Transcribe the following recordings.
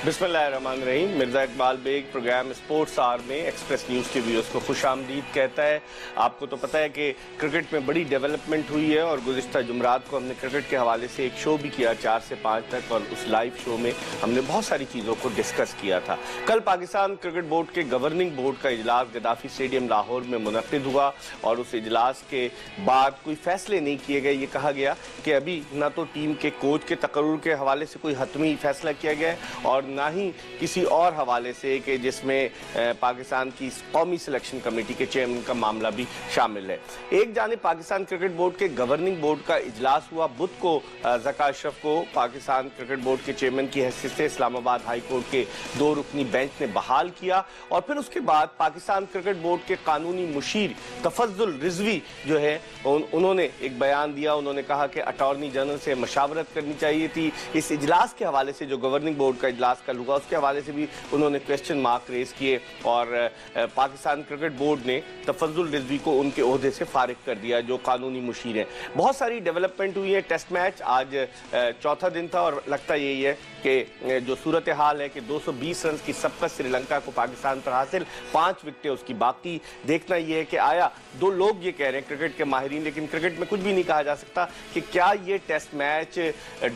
बिस्मिल्लाहिर्रहमानिर्रहीम। Mirza Iqbal Baig program sports hour में Express News के व्यूअर्स को खुशामदीद कहता है। आपको तो पता है कि क्रिकेट में बड़ी डेवलपमेंट हुई है और गुज़िश्ता जुमरात को हमने क्रिकेट के हवाले से एक शो भी किया 4 से 5 तक, और उस लाइव शो में हमने बहुत सारी चीज़ों को डिस्कस किया था। कल पाकिस्तान क्रिकेट बोर्ड के गवर्निंग बोर्ड का इजलास गद्दाफी स्टेडियम लाहौर में मुनक्किद हुआ और उस इजलास के बाद कोई फैसले नहीं किए गए। ये कहा गया कि अभी ना तो टीम के कोच के तकर्रुर के हवाले से कोई हतमी फैसला किया गया है और ना ही किसी और हवाले से कि जिसमें पाकिस्तान की कौमी सिलेक्शन कमेटी के चेयरमैन का मामला भी शामिल है। एक जानिब पाकिस्तान क्रिकेट बोर्ड के गवर्निंग बोर्ड का इजलास हुआ। बुध को ज़का अशरफ को पाकिस्तान क्रिकेट बोर्ड के चेयरमैन की हैसियत से इस्लामाबाद हाई कोर्ट के 2 रुकनी बेंच ने बहाल किया और फिर उसके बाद पाकिस्तान क्रिकेट बोर्ड के कानूनी मुशीर तफज्जुल रिजवी जो है उन्होंने एक बयान दिया। उन्होंने कहा कि अटॉर्नी जनरल से मशावरत करनी चाहिए थी। इस इजलास के हवाले से जो गवर्निंग बोर्ड का इजलास कल हुआ उसके हवाले से भी उन्होंने क्वेश्चन मार्क रेज किए और पाकिस्तान क्रिकेट बोर्ड ने तफज्जुल रिजवी को उनके ओहदे से फारिग कर दिया जो कानूनी मुशीर हैं। बहुत सारी डेवलपमेंट हुई है। टेस्ट मैच आज चौथा दिन था और लगता यही है कि जो सूरत हाल है कि 220 रन की सबकत श्रीलंका को पाकिस्तान पर हासिल, 5 विकेटें उसकी बाकी। देखना यह है कि आया 2 लोग ये कह रहे हैं क्रिकेट के माहिरीन, लेकिन क्रिकेट में कुछ भी नहीं कहा जा सकता कि क्या ये टेस्ट मैच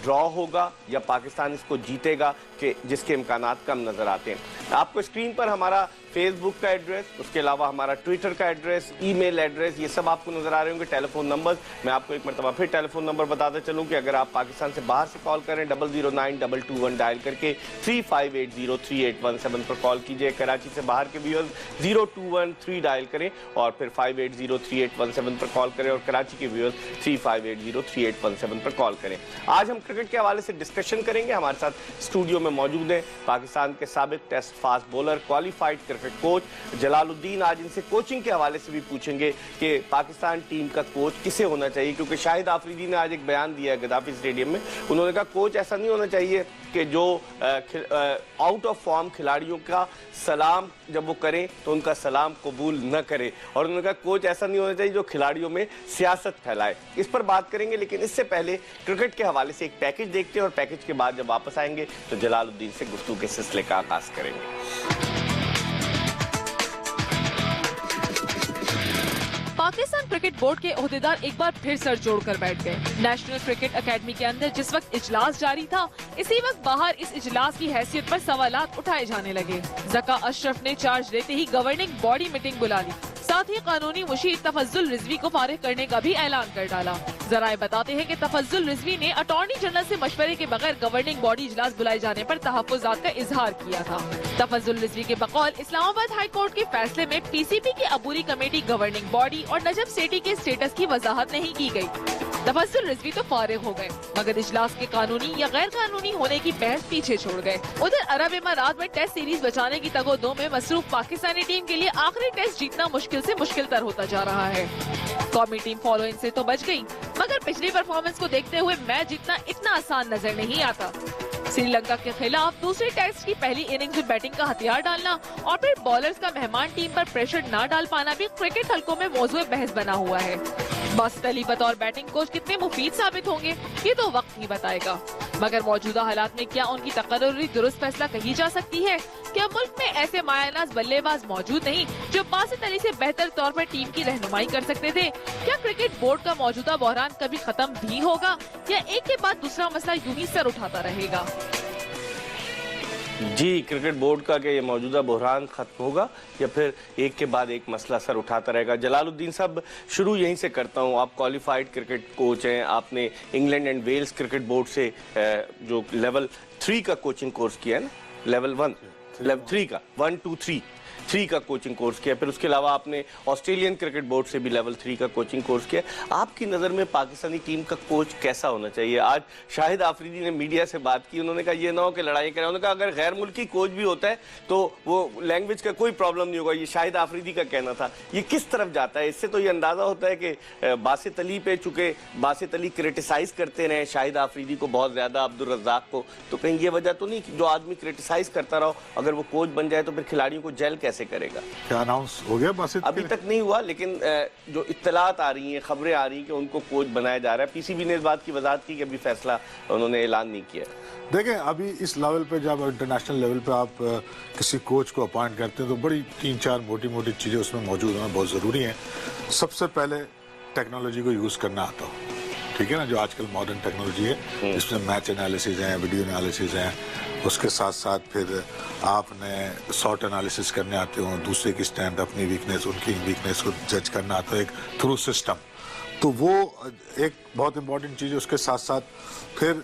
ड्रॉ होगा या पाकिस्तान इसको जीतेगा, कि जिसके इम्कानात कम नजर आते हैं। आपको स्क्रीन पर हमारा फेसबुक का एड्रेस, उसके अलावा हमारा ट्विटर का एड्रेस, ईमेल एड्रेस, ये सब आपको नजर आ रहे होंगे। टेलीफोन नंबर मैं आपको एक मरतबा फिर टेलीफोन नंबर बताते चलूँ कि अगर आप पाकिस्तान से बाहर से कॉल करें 0092221 डायल करके 35803817 पर कॉल कीजिए। कराची से बाहर के व्यूअर्स 0213 डायल करें और फिर 5803 पर कॉल करें और कराची के व्यूअर्स 35803817 पर कॉल करें। आज हम क्रिकेट के हवाले से डिस्कशन करेंगे। हमारे साथ स्टूडियो में मौजूद हैं पाकिस्तान के साबिक test fast bowler, qualified cricket coach Jalaluddin. आज इनसे कोचिंग के हवाले से भी पूछेंगे कि पाकिस्तान टीम का कोच किसे होना चाहिए, क्योंकि शाहिद आफरीदी ने आज एक बयान दिया है गद्दाफी स्टेडियम में। उन्होंने कहा कोच ऐसा नहीं होना चाहिए कि जो आउट ऑफ फॉर्म खिलाड़ियों का सलाम जब वो करें तो उनका सलाम कबूल न करे, और उन्होंने कहा कोच ऐसा नहीं होना चाहिए जो खिलाड़ियों में सियासत फैलाए। इस पर बात करेंगे, लेकिन इससे पहले क्रिकेट के हवाले से एक पैकेज देखते हैं और पैकेज के बाद जब वापस आएंगे तो जलालुद्दीन से गुफ्तगू के सिलसिले का आगाज करेंगे। पाकिस्तान क्रिकेट बोर्ड के ओहदेदार एक बार फिर सर जोड़कर बैठ गए। नेशनल क्रिकेट एकेडमी के अंदर जिस वक्त इजलास जारी था, इसी वक्त बाहर इस इजलास की हैसियत पर सवालात उठाए जाने लगे। ज़का अशरफ ने चार्ज लेते ही गवर्निंग बॉडी मीटिंग बुला ली, साथ ही कानूनी मुशीर तफज्जुल रिजवी को फारिग करने का भी ऐलान कर डाला। जराए बताते हैं कि तफज्जुल रिजवी ने अटॉर्नी जनरल से मशवरे के बगैर गवर्निंग बॉडी इजलास बुलाए जाने पर तहफ्फुज़ात का इजहार किया था। तफज्जुल रिजवी के बकौल इस्लामाबाद हाई कोर्ट के फैसले में पीसीबी की अबूरी कमेटी, गवर्निंग बॉडी और नजब सेठी के स्टेटस की वजाहत नहीं की गई। तफज्जुल रिजवी तो फारिग हो गए, मगर इजलास के कानूनी या गैर कानूनी होने की बहस पीछे छोड़ गए। उधर अरब इमारात में टेस्ट सीरीज बचाने की तगोदो में मसरूफ पाकिस्तानी टीम के लिए आखिरी टेस्ट जीतना मुश्किल से मुश्किल तर होता जा रहा है। कौमी टीम फॉलो इन से तो बच गई, मगर पिछली परफॉर्मेंस को देखते हुए मैच जीतना इतना आसान नजर नहीं आता। श्रीलंका के खिलाफ दूसरे टेस्ट की पहली इनिंग्स में बैटिंग का हथियार डालना और फिर बॉलर्स का मेहमान टीम पर प्रेशर न डाल पाना भी क्रिकेट हलकों में मौजूद बहस बना हुआ है। बासित अली बतौर बैटिंग कोच कितने मुफीद साबित होंगे ये तो वक्त ही बताएगा, मगर मौजूदा हालात में क्या उनकी तकर्रुरी दुरुस्त फैसला कही जा सकती है? क्या मुल्क में ऐसे मायानाज बल्लेबाज मौजूद नहीं जो बासित अली से बेहतर तौर पर टीम की रहनुमाई कर सकते थे? क्या क्रिकेट बोर्ड का मौजूदा बहरान कभी खत्म भी होगा या एक के बाद दूसरा मसला यूं ही सर उठाता रहेगा? जी, क्रिकेट बोर्ड का क्या ये मौजूदा बहरान खत्म होगा या फिर एक के बाद एक मसला सर उठाता रहेगा? जलालुद्दीन साहब, शुरू यहीं से करता हूँ। आप क्वालिफाइड क्रिकेट कोच हैं, आपने England and Wales cricket board से जो लेवल 3 का कोचिंग कोर्स किया है ना, लेवल 1 लेवल 3 का 1 2 3 का कोचिंग कोर्स किया, फिर उसके अलावा आपने ऑस्ट्रेलियन क्रिकेट बोर्ड से भी लेवल 3 का कोचिंग कोर्स किया। आपकी नज़र में पाकिस्तानी टीम का कोच कैसा होना चाहिए? आज शाहिद आफरीदी ने मीडिया से बात की, उन्होंने कहा ये ना हो कि लड़ाई करें। उन्होंने कहा अगर गैर मुल्की कोच भी होता है तो वो लैंग्वेज का कोई प्रॉब्लम नहीं होगा। ये शाहिद आफरीदी का कहना था। ये किस तरफ जाता है? इससे तो ये अंदाज़ा होता है कि बासित अली पे, चूँकि बासित अली क्रिटिसाइज करते रहे शाहिद आफरीदी को बहुत ज़्यादा, अब्दुल रज़ाक को, तो कहीं ये वजह तो नहीं कि जो आदमी क्रिटिसाइज करता रहो अगर वो कोच बन जाए तो फिर खिलाड़ियों को जेल कैसे कैसे करेगा? क्या अनाउंस हो गया बासित? अभी तक नहीं हुआ, लेकिन जो इत्तलात आ रही हैं, खबरें आ रही हैं कि उनको कोच बनाया जा रहा है। पीसीबी ने इस बात की वजाहत की कि अभी फैसला उन्होंने ऐलान नहीं किया। देखें, अभी इस लेवल पे जब इंटरनेशनल लेवल पे आप किसी कोच को अपॉइंट करते हैं तो बड़ी 3-4 मोटी चीज़ें उसमें मौजूद होना बहुत ज़रूरी है। सबसे पहले टेक्नोलॉजी को यूज़ करना आता हो, ठीक है ना, जो आजकल मॉडर्न टेक्नोलॉजी है, जिसमें मैच एनालिसिस है, वीडियो एनालिसिस है, उसके साथ साथ फिर आपने शॉट एनालिसिस करने आते हो, दूसरे की स्टैंड, अपनी वीकनेस, उनकी वीकनेस को जज करना आता है एक थ्रू सिस्टम, तो वो एक बहुत इंपॉर्टेंट चीज़ है। उसके साथ साथ फिर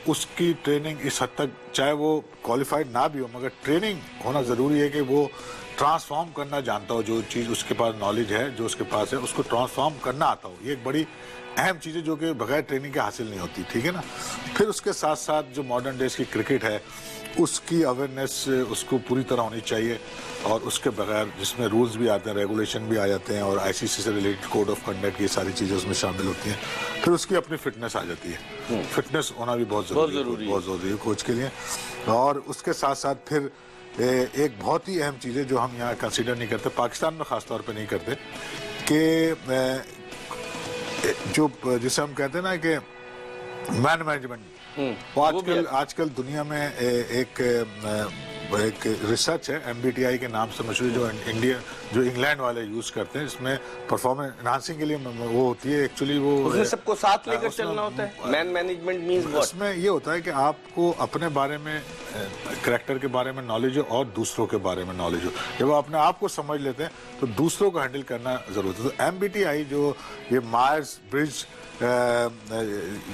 उसकी ट्रेनिंग इस हद तक, चाहे वो क्वालिफाइड ना भी हो, मगर ट्रेनिंग होना ज़रूरी है कि वो ट्रांसफॉर्म करना जानता हो, जो चीज़ उसके पास नॉलेज है, जो उसके पास है, उसको ट्रांसफॉर्म करना आता हो। ये एक बड़ी अहम चीज़ है जो कि बगैर ट्रेनिंग के हासिल नहीं होती, ठीक है ना। फिर उसके साथ साथ जो मॉडर्न डेज की क्रिकेट है उसकी अवेयरनेस उसको पूरी तरह होनी चाहिए, और उसके बगैर जिसमें रूल्स भी आते हैं, रेगुलेशन भी आ जाते हैं, और आईसीसी से रिलेटेड कोड ऑफ कंडक्ट, ये सारी चीज़ें उसमें शामिल होती हैं। फिर उसकी अपनी फिटनेस आ जाती है। फिटनेस होना भी बहुत ज़रूरी है कोच के लिए। और उसके साथ साथ फिर एक बहुत ही अहम चीज़ है जो हम यहाँ कंसिडर नहीं करते, पाकिस्तान में ख़ास तौर पे नहीं करते, कि जो जिसे हम कहते हैं ना कि मैन मैनेजमेंट, वो आजकल दुनिया में एक रिसर्च है MBTI के नाम से मशहूर, जो इंग्लैंड वाले यूज करते हैं। इसमें परफॉर्मेंस एनहांसिंग के लिए वो होती है, एक्चुअली वो उसमें सबको साथ लेकर चलना होता है। Man management means what? इसमें ये होता है कि आपको अपने बारे में, कैरेक्टर के बारे में नॉलेज हो और दूसरों के बारे में नॉलेज हो। जब आप अपने आप को समझ लेते हैं तो दूसरों को हैंडल करना जरूरत है। तो MBTI जो ये मायर्स ब्रिग्स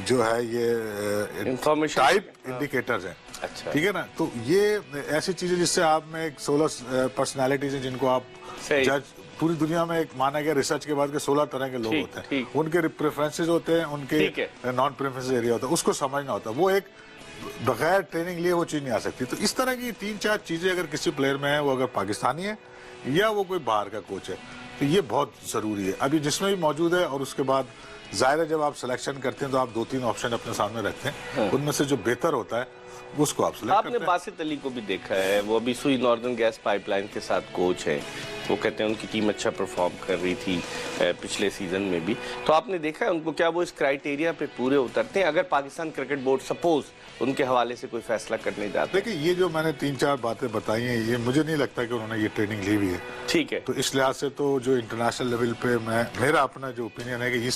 जो है ये इंफॉर्मेशन टाइप इंडिकेटर्स हैं, अच्छा, ठीक है ना। तो ये ऐसी चीजें जिससे आप में एक 16 पर्सनालिटीज हैं जिनको आप जज, पूरी दुनिया में एक माना गया रिसर्च के बाद के 16 तरह के लोग होते हैं, उनके प्रेफरेंसेस होते हैं, उनके नॉन प्रेफरेंसेस एरिया होता है, उसको समझना होता है। वो एक बगैर ट्रेनिंग लिए वो चीज़ नहीं आ सकती। तो इस तरह की 3-4 चीज़ें अगर किसी प्लेयर में है, वो अगर पाकिस्तानी है या वो कोई बाहर का कोच है, तो ये बहुत ज़रूरी है अभी जिसमें भी मौजूद है। और उसके बाद ज़ाहिर है जब आप सिलेक्शन करते हैं तो आप 2-3 ऑप्शन अपने सामने रखते हैं, उनमें से जो बेहतर होता है उसको आप सिलेक्ट करते हैं। आपने बासित अली को भी देखा है, वो अभी सुई नॉर्दर्न गैस पाइपलाइन के साथ कोच है। वो कहते हैं उनकी टीम अच्छा परफॉर्म कर रही थी पिछले सीजन में भी। तो आपने देखा है उनको, क्या वो इस क्राइटेरिया पे पूरे उतरते हैं अगर पाकिस्तान क्रिकेट बोर्ड सपोज उनके हवाले से कोई फैसला करने जाता है? देखिए, ये जो मैंने 3-4 बातें बताई हैं, ये मुझे नहीं लगता कि उन्होंने ये ट्रेनिंग ली हुई है, ठीक है। तो इस लिहाज से तो जो इंटरनेशनल लेवल पे मेरा अपना जो ओपिनियन है कि ये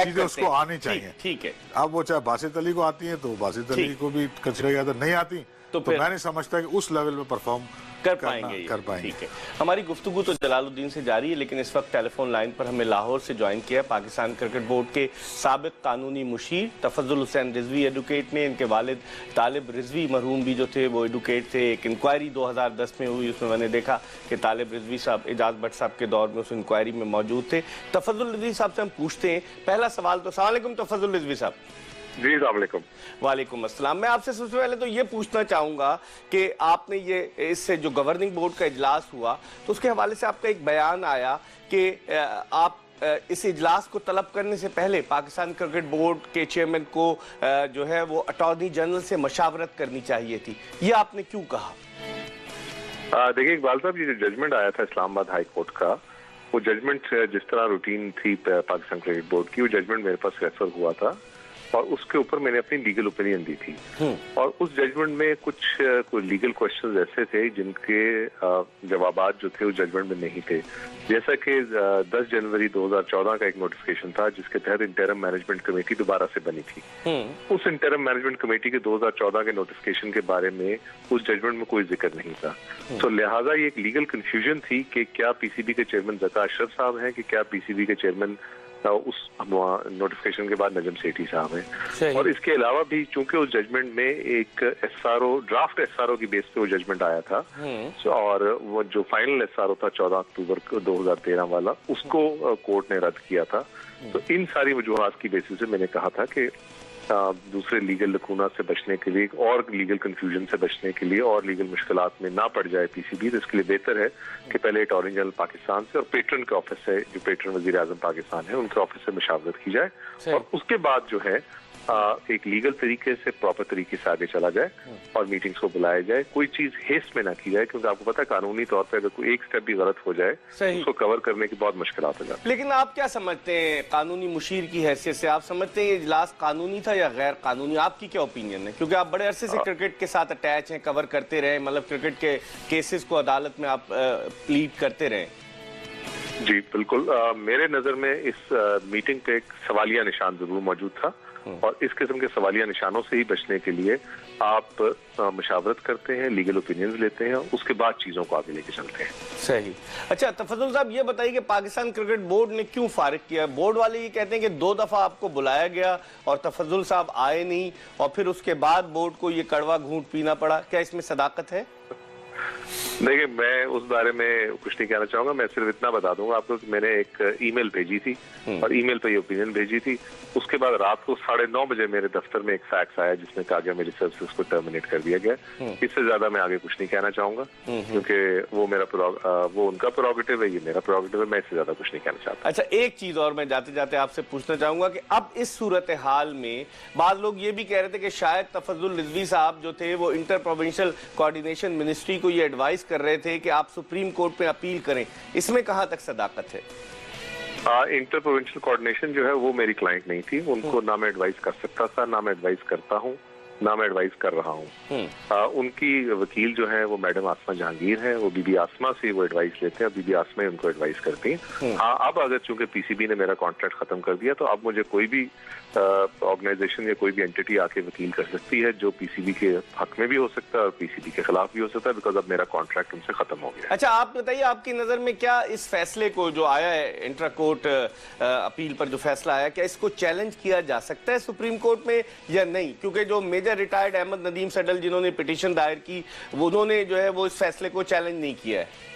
चीजें उसको आनी चाहिए, ठीक है। अब वो चाहे बासित अली को आती है तो बासित अली को भी कंसिडर किया, नहीं आती तो मैं नहीं समझता कि उस लेवल पे परफॉर्म कर पाएंगे। ठीक है। हमारी गुफ्तगू तो जलालुद्दीन से जारी है, लेकिन इस वक्त टेलीफोन लाइन पर हमें लाहौर से ज्वाइन किया पाकिस्तान क्रिकेट बोर्ड के साबिक कानूनी मुशीर तफज्जुल हुसैन रिजवी एडवोकेट ने। इनके वालिद तालिब रिजवी मरहूम भी जो थे वो एडवोकेट थे। एक इंक्वायरी 2010 में हुई, उसमें मैंने देखा कि तालिब रिजवी साहब एजाज भट्ट साहब के दौर में उस इंक्वायरी में मौजूद थे। तफज्जुल रिजवी साहब से हम पूछते हैं पहला सवाल। तो अस्सलाम वालेकुम तफज्जुल रिजवी साहब। जी अस्सलाम वालेकुम अस्सलाम। मैं आपसे सबसे पहले तो ये पूछना चाहूँगा कि आपने ये इससे जो गवर्निंग बोर्ड का इजलास हुआ तो उसके हवाले से आपका एक बयान आया कि आप इस इजलास को तलब करने से पहले पाकिस्तान क्रिकेट बोर्ड के चेयरमैन को जो है वो अटॉर्नी जनरल से मशावरत करनी चाहिए थी। ये आपने क्यों कहा? देखिए इकबाल साहब, ये जो जजमेंट आया था इस्लामाबाद हाई कोर्ट का, वो जजमेंट जिस तरह रूटीन थी पाकिस्तान क्रिकेट बोर्ड की, वो जजमेंट मेरे पास रेफर हुआ था और उसके ऊपर मैंने अपनी लीगल ओपिनियन दी थी। और उस जजमेंट में कुछ लीगल क्वेश्चंस ऐसे थे जिनके जवाबात जो थे उस जजमेंट में नहीं थे। जैसा कि 10 जनवरी 2014 का एक नोटिफिकेशन था जिसके तहत इंटरम मैनेजमेंट कमेटी दोबारा से बनी थी। उस इंटरम मैनेजमेंट कमेटी के 2014 के नोटिफिकेशन के बारे में उस जजमेंट में कोई जिक्र नहीं था। तो लिहाजा ये एक लीगल कंफ्यूजन थी कि क्या पीसीबी के चेयरमैन ज़का अशरफ साहब हैं कि क्या पीसीबी के चेयरमैन उस नोटिफिकेशन के बाद नजम सेठी साहब हैं। और इसके अलावा भी चूंकि उस जजमेंट में एक ड्राफ्ट एसआरओ की बेस पे वो जजमेंट आया था, और वो जो फाइनल एसआरओ था 14 अक्टूबर 2013 वाला, उसको कोर्ट ने रद्द किया था। तो इन सारी वजूहात की बेसिस से मैंने कहा था कि दूसरे लीगल लकूना से बचने के लिए और लीगल कंफ्यूजन से बचने के लिए और लीगल मुश्किलात में ना पड़ जाए पीसीबी, तो इसके लिए बेहतर है कि पहले अटॉर्नी जनरल पाकिस्तान से और पेट्रन के ऑफिस से, जो पेट्रन वजीर आजम पाकिस्तान है, उनके ऑफिस से मशावरत की जाए और उसके बाद जो है एक लीगल तरीके से, प्रॉपर तरीके से आगे चला जाए और मीटिंग्स को बुलाया जाए। कोई चीज हेस्ट में ना की जाए, क्योंकि आपको पता है कानूनी तौर पे अगर कोई एक स्टेप भी गलत हो जाए उसको कवर करने की बहुत मुश्किलात हो जाती है। लेकिन आप क्या समझते हैं कानूनी मुशीर की हैसियत से, आप समझते हैं ये इजलास कानूनी था या गैर कानूनी? आपकी क्या ओपिनियन है? क्योंकि आप बड़े अरसे से क्रिकेट के साथ अटैच हैं, कवर करते रहे, मतलब क्रिकेट के केसेस को अदालत में आप प्लीड करते रहे। जी बिल्कुल, मेरे नजर में इस मीटिंग पे एक सवालिया निशान जरूर मौजूद था, और इस किस्म के सवालिया निशानों से ही बचने के लिए आप मशावरत करते हैं, लीगल ओपिनियंस लेते हैं, उसके बाद चीजों को आगे लेके चलते हैं। सही। अच्छा तफज्जुल साहब, ये बताइए कि पाकिस्तान क्रिकेट बोर्ड ने क्यों फारिग किया? बोर्ड वाले ये कहते हैं कि 2 दफा आपको बुलाया गया और तफज्जुल साहब आए नहीं, और फिर उसके बाद बोर्ड को ये कड़वा घूंट पीना पड़ा। क्या इसमें सदाकत है? देखिए, मैं उस बारे में कुछ नहीं कहना चाहूंगा। मैं सिर्फ इतना बता दूंगा आपको कि मैंने एक ईमेल भेजी थी और ईमेल पे ये ओपिनियन भेजी थी। उसके बाद रात को 9:30 बजे मेरे दफ्तर में एक फैक्स आया जिसमें कहा गया मेरी सर्विसेज को टर्मिनेट कर दिया गया। इससे ज्यादा मैं आगे कुछ नहीं कहना चाहूंगा, क्योंकि वो उनका प्रोरोगेटिव है, ये मेरा प्रोरोगेटिव है। मैं इससे ज्यादा कुछ नहीं कहना चाहता। अच्छा, एक चीज और मैं जाते जाते आपसे पूछना चाहूंगा कि अब इस सूरत हाल में बाद लोग ये भी कह रहे थे कि शायद तफज्जुल रिजवी साहब जो थे वो इंटर प्रोविंशियल कोऑर्डिनेशन मिनिस्ट्री को ये एडवाइस कर रहे थे कि आप सुप्रीम कोर्ट में अपील करें। इसमें कहां तक सदाकत है? इंटर प्रोविंशियल कोऑर्डिनेशन जो है वो मेरी क्लाइंट नहीं थी। उनको ना मैं एडवाइस कर सकता था, ना मैं एडवाइस करता हूँ, ना मैं एडवाइस कर रहा हूँ। उनकी वकील जो है वो मैडम आसमा जहांगीर है, वो बीबी आसमा से वो एडवाइस लेते हैं, बीबी आसमा ही उनको एडवाइस करती हैं। हाँ, अब अगर चूंकि पीसीबी ने मेरा कॉन्ट्रैक्ट खत्म कर दिया तो अब मुझे कोई भी ऑर्गेनाइजेशन या कोई भी एंटिटी आके वकील कर सकती है, जो पीसीबी के हक में भी हो सकता है और पीसीबी के खिलाफ भी हो सकता है, बिकॉज अब मेरा कॉन्ट्रैक्ट उनसे खत्म हो गया। अच्छा, आप बताइए, आपकी नजर में क्या इस फैसले को जो आया है इंट्रा कोर्ट अपील पर जो फैसला आया, क्या इसको चैलेंज किया जा सकता है सुप्रीम कोर्ट में या नहीं? क्योंकि जो मेजर रिटायर्ड अहमद नदीम सडल जिन्होंने पिटीशन दायर की, उन्होंने जो है वो इस फैसले को चैलेंज नहीं किया है।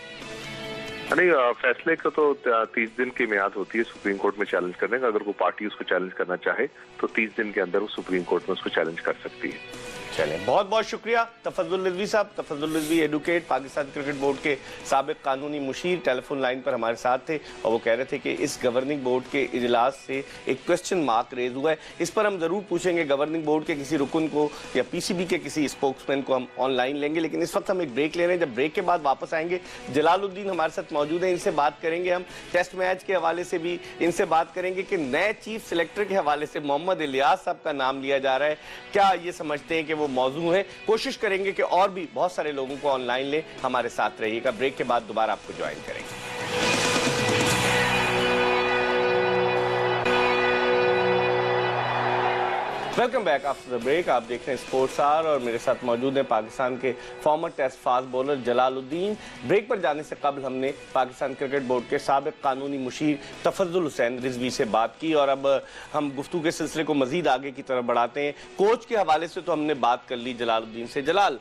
नहीं, फैसले का तो 30 दिन की मियाद होती है सुप्रीम कोर्ट में चैलेंज करने का। अगर कोई पार्टी उसको चैलेंज करना चाहे तो 30 दिन के अंदर वो सुप्रीम कोर्ट में उसको चैलेंज कर सकती है। चलें, बहुत बहुत शुक्रिया तफज्जुल रिजवी साहब। Tafazzul Rizvi advocate, Pakistan cricket board के साबिक कानूनी मुशीर, टेलीफोन लाइन पर हमारे साथ थे और वो कह रहे थे कि इस गवर्निंग बोर्ड के इजलास से एक क्वेश्चन मार्क रेज हुआ है। इस पर हम जरूर पूछेंगे गवर्निंग बोर्ड के किसी रुकन को या पीसीबी के किसी स्पोक्समैन को हम ऑनलाइन लेंगे, लेकिन इस वक्त हम एक ब्रेक ले रहे हैं। जब ब्रेक के बाद वापस आएंगे, जलालुद्दीन हमारे साथ मौजूद है, इनसे बात करेंगे। हम टेस्ट मैच के हवाले से भी इनसे बात करेंगे कि नए चीफ सिलेक्टर के हवाले से मोहम्मद इलियास साहब का नाम लिया जा रहा है, क्या ये समझते हैं कि वो मौजू है? कोशिश करेंगे कि और भी बहुत सारे लोगों को ऑनलाइन ले। हमारे साथ रहिएगा, ब्रेक के बाद दोबारा आपको ज्वाइन करेंगे। Welcome back after the break. आप देख रहे हैं स्पोर्ट्स आवर और मेरे साथ मौजूद है पाकिस्तान के former test fast bowler Jalaluddin. Break पर जाने से कबल हमने पाकिस्तान क्रिकेट बोर्ड के साबिक कानूनी मुशीर तफज्जुल हुसैन रिजवी से बात की और अब हम गुफ्तगू के सिलसिले को मजीद आगे की तरफ बढ़ाते हैं। कोच के हवाले से तो हमने बात कर ली जलालुद्दीन से। जलाल,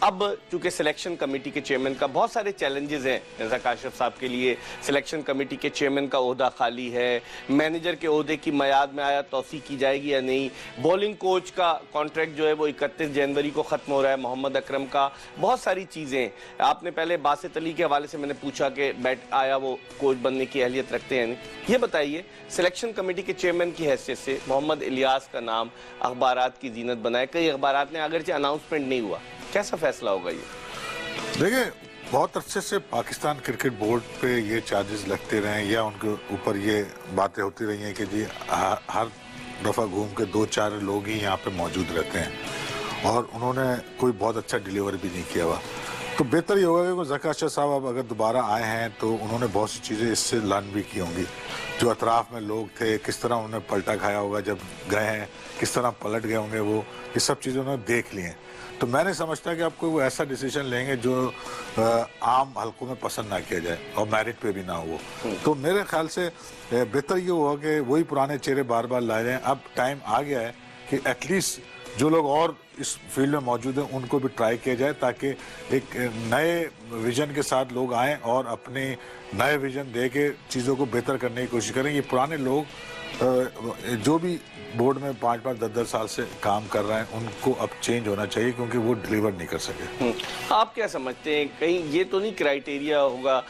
अब चूंकि सिलेक्शन कमेटी के चेयरमैन का बहुत सारे चैलेंजेस हैं, ज़का अशरफ साहब के लिए सिलेक्शन कमेटी के चेयरमैन का ओहदा खाली है, मैनेजर के ओहदे की मियाद में आया तौसी की जाएगी या नहीं, बॉलिंग कोच का कॉन्ट्रैक्ट जो है वो 31 जनवरी को ख़त्म हो रहा है, मोहम्मद अकरम का, बहुत सारी चीज़ें। आपने पहले बासित अली के हवाले से मैंने पूछा कि बैट आया वो कोच बनने की अहलियत रखते हैं। ये बताइए, सिलेक्शन कमेटी के चेयरमैन की हैसियत से मोहम्मद इलियास का नाम अखबारात की जीनत बनाए, कई अखबारात ने अगरचे अनाउंसमेंट नहीं हुआ, कैसा फैसला होगा ये? देखिए, बहुत अच्छे से पाकिस्तान क्रिकेट बोर्ड पे ये चार्जेस लगते रहे या उनके ऊपर ये बातें होती रही हैं कि जी हर दफ़ा घूम के 2-4 लोग ही यहाँ पे मौजूद रहते हैं और उन्होंने कोई बहुत अच्छा डिलीवर भी नहीं किया हुआ। तो बेहतर ये होगा कि ज़का अशरफ साहब अब अगर दोबारा आए हैं तो उन्होंने बहुत सी चीज़ें इससे लर्न भी की होंगी। जो अतराफ़ में लोग थे, किस तरह उन्होंने पलटा खाया होगा जब गए हैं, किस तरह पलट गए होंगे वो, ये सब चीज़ें उन्होंने देख ली हैं। तो मैंने समझता कि आपको वो ऐसा डिसीजन लेंगे जो आम हल्कों में पसंद ना किया जाए और मेरिट पे भी ना हो। तो मेरे ख्याल से बेहतर ये होगा कि वही पुराने चेहरे बार बार लाए जाएं। अब टाइम आ गया है कि एटलीस्ट जो लोग और इस फील्ड में मौजूद हैं उनको भी ट्राई किया जाए, ताकि एक नए विजन के साथ लोग आएँ और अपने नए विजन दे के चीज़ों को बेहतर करने की कोशिश करें। ये पुराने लोग जो भी बोर्ड में 5-5, 10-10 साल से काम कर रहे हैं उनको अब चेंज होना चाहिए, क्योंकि वो डिलीवर नहीं कर सके। आप क्या समझते हैं, कहीं ये तो नहीं क्राइटेरिया होगा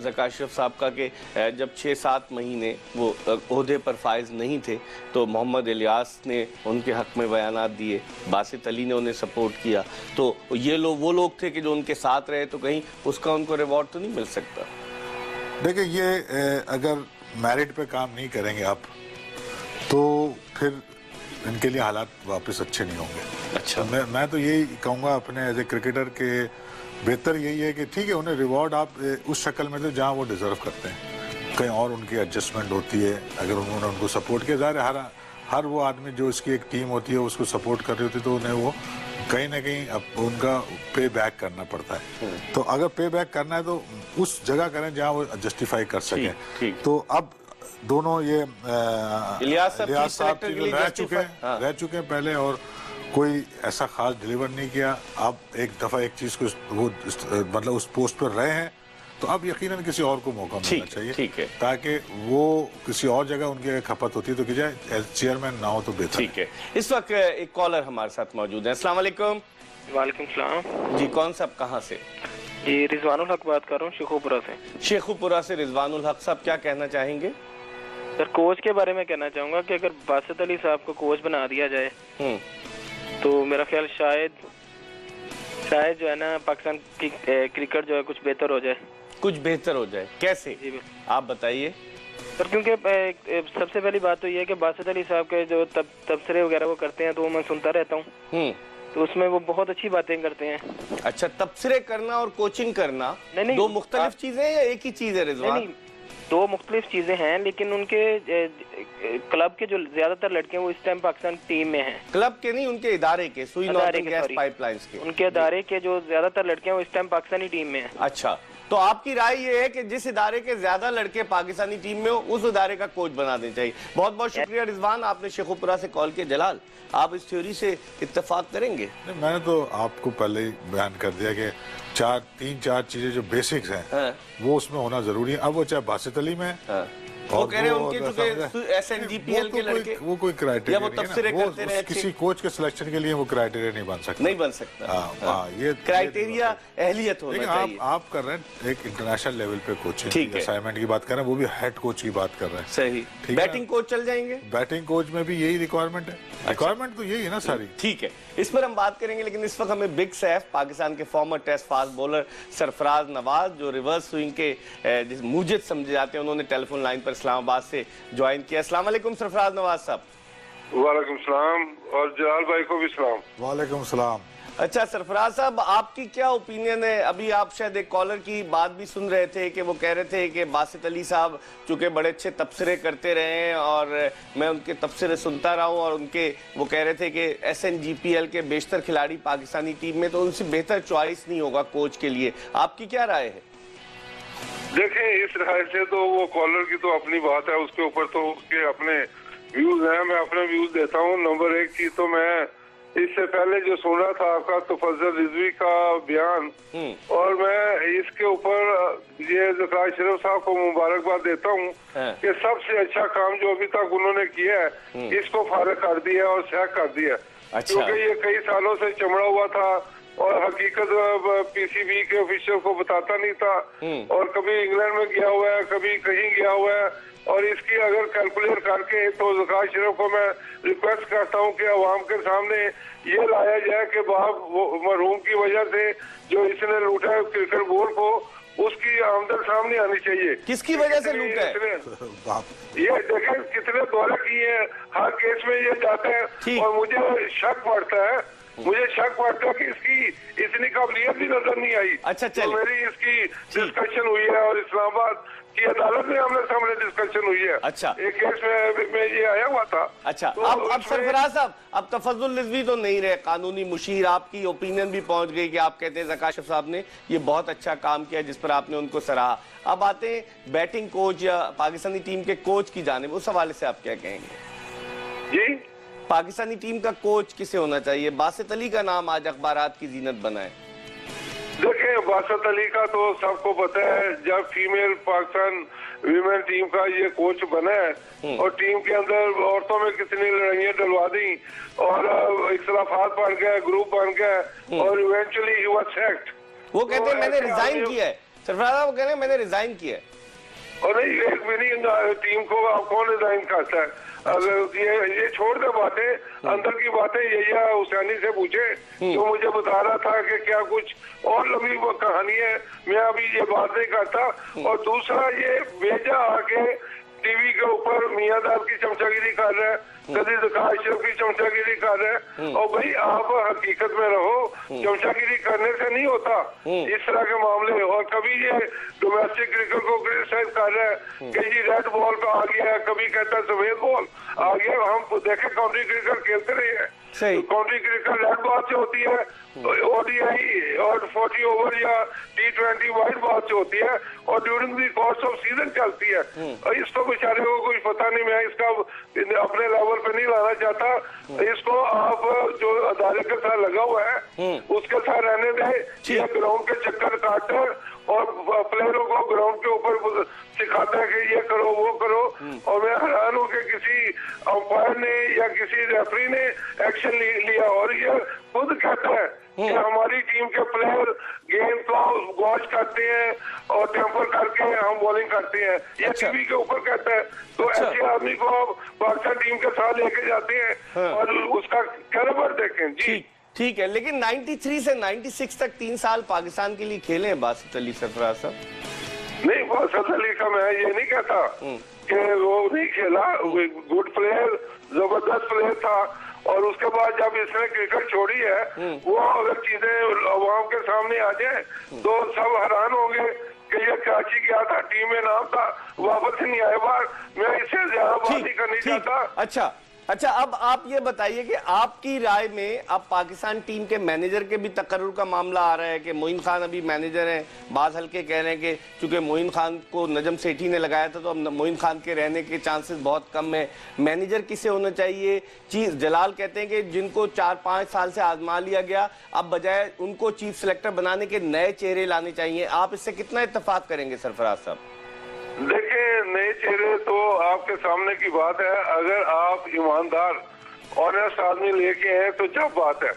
ज़का अशरफ साहब का कि जब 6-7 महीने वो ओहदे पर फाइज नहीं थे तो मोहम्मद इलियास ने उनके हक में बयानात दिए, बासित अली ने उन्हें सपोर्ट किया, तो ये लोग वो लोग थे कि जो उनके साथ रहे, तो कहीं उसका उनको रिवॉर्ड तो नहीं मिल सकता? देखिए, ये अगर मेरिट पे काम नहीं करेंगे आप तो फिर इनके लिए हालात वापस अच्छे नहीं होंगे। अच्छा, तो मैं तो यही कहूँगा अपने एज ए क्रिकेटर के बेहतर यही है कि ठीक है, उन्हें रिवॉर्ड आप उस शक्ल में दो जहाँ वो डिज़र्व करते हैं, कहीं और उनकी एडजस्टमेंट होती है। अगर उन्होंने उनको सपोर्ट किया, ज़ाहिर है हर वो आदमी जो इसकी एक टीम होती है उसको सपोर्ट कर रही होती है, तो उन्हें वो कहीं ना कहीं अब उनका पे बैक करना पड़ता है। तो अगर पे बैक करना है तो उस जगह करें जहाँ वो जस्टिफाई कर सकें। तो अब दोनों ये इलियास साहब रह चुके हैं पहले, और कोई ऐसा खास डिलीवर नहीं किया। अब एक दफ़ा एक चीज़ को वो मतलब उस पोस्ट पर रहे हैं, तो अब यकीनन किसी और को मौका मिलना चाहिए, ठीक है, ताकि वो किसी और जगह उनकी खपत होती है तो की जाए, चेयरमैन ना हो तो बेहतर। ठीक है। इस वक्त एक कॉलर हमारे साथ मौजूद है। अस्सलाम वालेकुम। वालेकुम सलाम जी, कौन साहब, कहाँ से? जी, रिजवानुल हक बात कर रहा हूँ, शेखुपुरा से। शेखुपुरा से रिजवानुल हक साहब, क्या कहना चाहेंगे? सर, कोच के बारे में कहना चाहूँगा कि अगर बासित अली साहब को कोच बना दिया जाए तो मेरा ख्याल शायद जो है ना, पाकिस्तान की क्रिकेट जो है कुछ बेहतर हो जाए। कुछ बेहतर हो जाए कैसे, आप बताइए सर? क्योंकि सबसे पहली बात तो ये है कि बासित अली साहब के जो तबसरे वगैरह वो करते हैं तो वो मैं सुनता रहता हूँ, तो उसमें वो बहुत अच्छी बातें करते हैं। अच्छा, तबसरे करना और कोचिंग करना नहीं, दो मुख्तलिफ चीजें या एक ही चीज है रिजवान? नहीं, दो मुख्तलिफ चीजें हैं, लेकिन उनके क्लब के जो ज्यादातर लड़के हैं वो इस टाइम पाकिस्तान टीम में हैं। क्लब के नहीं, उनके इदारे के, सुई नॉर्दर्न गैस पाइपलाइंस के, उनके इदारे के जो ज्यादातर लड़के हैं वो इस टाइम पाकिस्तानी टीम में हैं। अच्छा, तो आपकी राय ये है कि जिस इदारे के ज्यादा लड़के पाकिस्तानी टीम में हो उस इदारे का कोच बना देना चाहिए। बहुत बहुत शुक्रिया रिजवान, आपने शेखुपुरा से कॉल किया। जलाल, आप इस थ्योरी से इत्तेफाक करेंगे? नहीं, मैंने तो आपको पहले ही बयान कर दिया कि 3-4 चीजें जो बेसिक्स हैं वो उसमें होना जरूरी है। अब वो चाहे बासित अली में वो कह रहे हैं उनके SNGPL के लड़के, वो कोई क्राइटेरिया वो तबसरे करते रहे, किसी कोच के सिलेक्शन के लिए वो क्राइटेरिया नहीं बन सकता, नहीं बन सकता। ये क्राइटेरिया अहलियत होना चाहिए। आप कर रहे हैं एक इंटरनेशनल लेवल पे कोचिंग असाइनमेंट की बात कर रहे हैं, वो भी हेड कोच की बात कर रहे हैं। सही, बैटिंग कोच चल जाएंगे? बैटिंग कोच में भी यही रिक्वायरमेंट है। रिक्वायरमेंट तो यही है ना सारी। ठीक है, इस पर हम बात करेंगे, लेकिन इस वक्त हमें बिग सैफ, पाकिस्तान के former test fast bowler Sarfaraz Nawaz, जो रिवर्स स्विंग के मुजिद समझे जाते हैं, उन्होंने टेलीफोन लाइन पर इस्लामाबाद से ज्वाइन किया। अस्सलाम वालेकुम सरफराज नवाज साहब। वालेकुम सलाम, और जलाल भाई को भी सलाम। वालेकुम सलाम। अच्छा सरफराज साहब, आपकी क्या ओपिनियन है? अभी आप शायद एक कॉलर की बात भी सुन रहे थे कि वो कह रहे थे कि बासित अली साहब चूंकि बड़े अच्छे तबसरे करते रहे हैं और मैं उनके तबसरे सुनता रहा हूं, और वो कह रहे थे कि SNGPL के बेशतर खिलाड़ी पाकिस्तानी टीम में, तो उनसे बेहतर चॉइस नहीं होगा कोच के लिए। आपकी क्या राय है? देखें, इस राय से तो वो कॉलर की तो अपनी बात है, उसके ऊपर तो उसके अपने व्यूज हैं, मैं अपने व्यूज देता हूँ। नंबर एक चीज तो मैं इससे पहले जो सुना था आपका तफज्जुल रिजवी का बयान, और मैं इसके ऊपर ये ज़का अशरफ साहब को मुबारकबाद देता हूँ कि सबसे अच्छा काम जो अभी तक उन्होंने किया है इसको फारिग कर दिया और सह कर दिया। अच्छा। क्योंकि ये कई सालों से चमड़ा हुआ था और हकीकत PCB के ऑफिसर को बताता नहीं था, और कभी इंग्लैंड में गया हुआ है, कभी कहीं गया हुआ है, और इसकी अगर कैलकुलेट करके तो ज़का अशरफ को मैं रिक्वेस्ट करता हूं कि अवाम के सामने ये लाया जाए कि बाप मरहूम की वजह से जो इसने लूटा है क्रिकेट बोर्ड को, उसकी आमदन सामने आनी चाहिए। किसकी वजह से लूटा है? ये देखें कितने दौरे किए हैं, हर केस में ये जाते हैं, और मुझे शक पड़ता है कि इसकी इतनी काबिलियत भी नजर नहीं आई। अच्छा, तो मेरी इसकी डिस्कशन हुई है और इस्लामाबाद की अदालत में आमने सामने डिस्कशन हुई है। अच्छा, एक केस में ये आया हुआ था। अच्छा, तो अब सरफराज साहब, अब तफज्जुल रिजवी तो नहीं रहे कानूनी मुशीर, आपकी ओपिनियन भी पहुंच गई कि आप कहते हैं ज़का अशरफ साहब ने ये बहुत अच्छा काम किया जिस पर आपने उनको सराहा। अब आते हैं बैटिंग कोच या पाकिस्तानी टीम के कोच की जानिब, उस हवाले से आप क्या कहेंगे? जी, पाकिस्तानी टीम का कोच किसे होना चाहिए? बासित अली का नाम आज अखबारात की जीनत बना है। देखिए, बासित अली का तो सबको पता है, जब फीमेल पाकिस्तान वीमेन टीम का ये कोच बना है और टीम के अंदर औरतों में कितनी लड़ाइयाँ डलवा दी और इख्तलाफात बन गए, ग्रुप बन गए और इवेंचुअली ही वाज सैक्ड। वो कहते हैं मैंने रिजाइन किया है, सरफराज वो कह रहे हैं मैंने रिजाइन किया है। और नहीं, एक विनिंग टीम को आप कौन रिजाइन करता है? अगर ये छोड़ दे बातें, अंदर की बातें यही हुसैनी से पूछे तो मुझे बता रहा था कि क्या कुछ और लंबी कहानी है, मैं अभी ये बात नहीं करता। और दूसरा ये भेजा आके टीवी के ऊपर मियाँदार की चमचागिरी कर रहे हैं, कभी अशरफ की चमचागिरी कर रहे हैं। और भाई आप हकीकत में रहो, चमचागिरी करने से नहीं होता इस तरह के मामले। और कभी ये डोमेस्टिक क्रिकेट को क्रिटिसाइज कर रहे हैं कि जी रेड बॉल पे आ गया है, कभी कहता है सफेद बॉल आ गया। हम देखे काउंटी क्रिकेट खेलते रहे हैं, काउंटी क्रिकेट रेड बॉल से होती है, ओडीआई और 40 ओवर या T20 वाइड बॉल से होती है और during the course off season चलती है। और इसको बेचारे को कुछ पता नहीं, मैं इसका अपने लेवल पे नहीं लाना चाहता। इसको आप जो अदालत के साथ लगा हुआ है उसके साथ रहने दें, ग्राउंड के चक्कर काटते और प्लेयरों को ग्राउंड के ऊपर सिखाता है कि ये करो वो करो। और मैं हैरान हूँ कि किसी अंपायर ने या किसी रेफरी ने एक्शन लिया और ये खुद कहता है कि हमारी टीम के प्लेयर गेंद को गॉश करते हैं और टेम्पर करके हम बॉलिंग करते हैं, ये टीवी के ऊपर कहता है। तो ऐसे आदमी को आप पाकिस्तान टीम के साथ लेके जाते हैं और उसका कैलिबर देखें। जी ठीक है, लेकिन 93 से 96 तक 3 साल पाकिस्तान के लिए खेले हैं बासित अली सरफराज साहब। नहीं, बासित अली का मैं ये नहीं कहता कि वो नहीं खेला, गुड प्लेयर, जबरदस्त प्लेयर था। और उसके बाद जब इसने क्रिकेट छोड़ी है, वो अगर चीजें अवाम के सामने आ जाए तो सब हैरान होंगे कि ये कराची गया था, टीम में नाम था, वापस नहीं आए बाहर। मैं इससे ज्यादा बात नहीं करनी चाहता। अच्छा, अब आप ये बताइए कि आपकी राय में अब पाकिस्तान टीम के मैनेजर के भी तकर्रुर का मामला आ रहा है कि मोइन खान अभी मैनेजर हैं, बाज़ हल्के कह रहे हैं कि चूंकि मोइन खान को नजम सेठी ने लगाया था तो अब मोइन खान के रहने के चांसेस बहुत कम है, मैनेजर किसे होना चाहिए। चीफ जलाल कहते हैं कि जिनको 4-5 साल से आजमा लिया गया, अब बजाय उनको चीफ सेलेक्टर बनाने के नए चेहरे लाने चाहिए। आप इससे कितना इत्तेफाक करेंगे सरफराज साहब? देखिए, नए चेहरे तो आपके सामने की बात है। अगर आप ईमानदार ऑनेस्ट आदमी लेके हैं तो जब बात है।